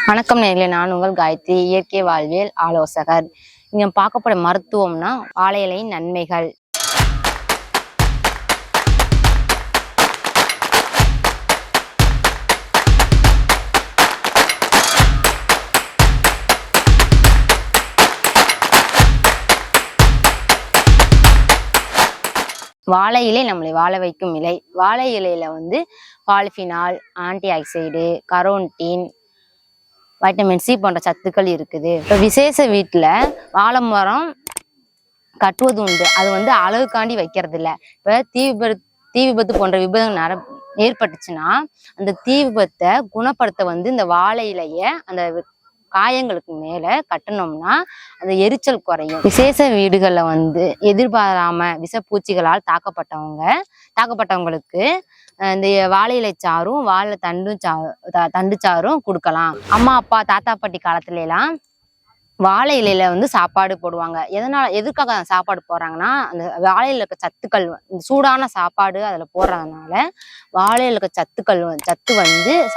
வணக்கம் நேயர்களே, நான் உங்கள் காயத்ரி, இயற்கை வாழ்வியல் ஆலோசகர். இங்க பார்க்கப்பட மருத்துவம்னா வாழை இலையின் நன்மைகள். வாழை இலை நம்மளை வாழ வைக்கும் இலை. வாழை இலையில polyphenol, anti oxide, carotene, vitamin C போன்ற சத்துக்கள் இருக்குது. இப்போ விசேஷ வீட்டில் வாழை மரம் கட்டுவது உண்டு. அது அழகுக்காண்டி வைக்கிறது இல்லை. இப்போ தீ விபத்து போன்ற விபத்துகள் ஏற்பட்டுச்சுன்னா அந்த தீ விபத்தை குணப்படுத்த இந்த வாழை இலைய அந்த காயங்களுக்கு மேல கட்டணும்னா அந்த எரிச்சல் குறையும். விசேஷ வீடுகள்ல எதிர்பாராம விஷப்பூச்சிகளால் தாக்கப்பட்டவங்களுக்கு இந்த வாழை இலை சாறும் வாழை தண்டு சாறும் கொடுக்கலாம். அம்மா அப்பா தாத்தா பாட்டி காலத்துல எல்லாம் வாழை இலையில சாப்பாடு போடுவாங்க. எதுக்காக சாப்பாடு போடுறாங்கன்னா அந்த வாழையில இருக்க சத்துக்கள், சூடான சாப்பாடு அதுல போடுறதுனால வாழையில இருக்க சத்து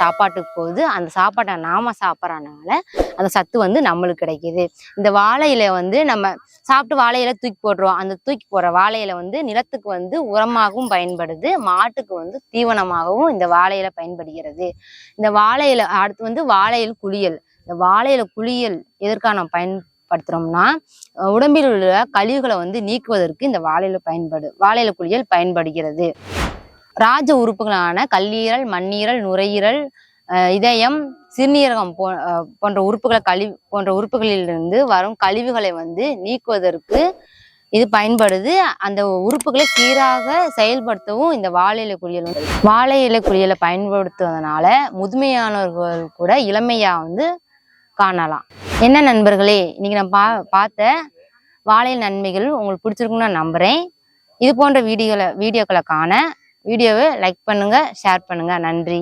சாப்பாட்டுக்கு போகுது. அந்த சாப்பாட்டை நாம சாப்பிட்றதுனால அந்த சத்து நம்மளுக்கு கிடைக்குது. இந்த வாழை இலை நம்ம சாப்பிட்டு வாழை இலை தூக்கி போடுறோம். அந்த தூக்கி போடுற வாழை இலை நிலத்துக்கு உரமாகவும் பயன்படுது. மாட்டுக்கு தீவனமாகவும் இந்த வாழை இலை பயன்படுகிறது. இந்த வாழை இலை அடுத்து வாழை இலை குளியல். இந்த வாழை இலை குளியல் எதற்காக நம்ம பயன்படுத்துறோம்னா உடம்பில் உள்ள கழிவுகளை நீக்குவதற்கு இந்த வாழை இலை குளியல் பயன்படுகிறது. ராஜ உறுப்புகளான கல்லீரல், மண்ணீரல், நுரையீரல், இதயம், சிறுநீரகம் போன்ற உறுப்புகளிலிருந்து வரும் கழிவுகளை நீக்குவதற்கு இது பயன்படுது. அந்த உறுப்புகளை சீராக செயல்படுத்தவும் இந்த வாழை இலை குளியலை பயன்படுத்துவதனால முதுமையானவர்கள் கூட இளமையா காணலாம். என்ன நண்பர்களே, இன்னைக்கு நான் பார்த்த வாழை நன்மைகள் உங்களுக்கு பிடிச்சிருக்குன்னு நான் நம்புறேன். இது போன்ற வீடியோக்களை காண வீடியோவை லைக் பண்ணுங்க, ஷேர் பண்ணுங்க. நன்றி.